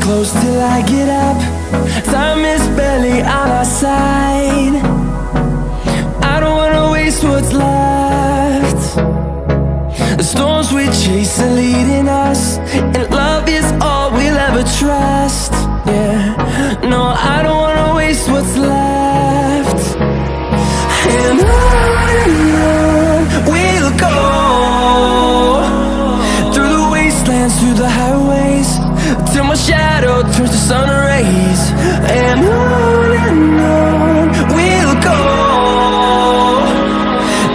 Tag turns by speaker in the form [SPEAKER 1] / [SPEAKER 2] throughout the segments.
[SPEAKER 1] close till I get up. Time is barely on our side. I don't wanna waste what's left. The storms we chase are leading us, and love is all we'll ever trust. Yeah, no, I don't wanna waste what's left. And on we'll go, through the wastelands, through the highways, till my shadow turns to sun rays. And on we'll go,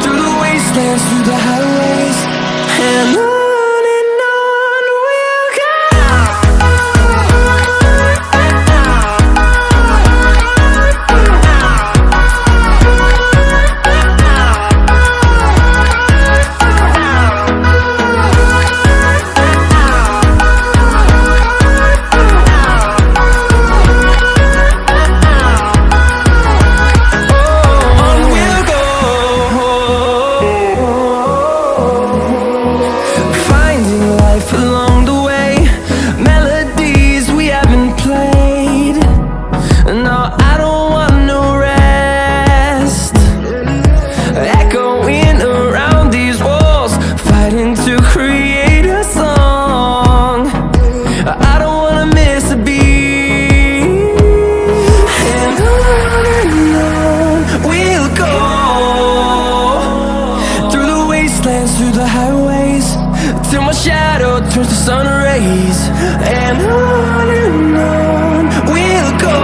[SPEAKER 1] through the wastelands, through the highways, and on we'll go. Along the way, melodies we haven't played. No, I don't want no rest. Echoing around these walls, fighting to create a song. I don't wanna miss a beat. And on we'll go, through the wastelands, through the highways, till my shadow turns to sun rays. And on we'll go.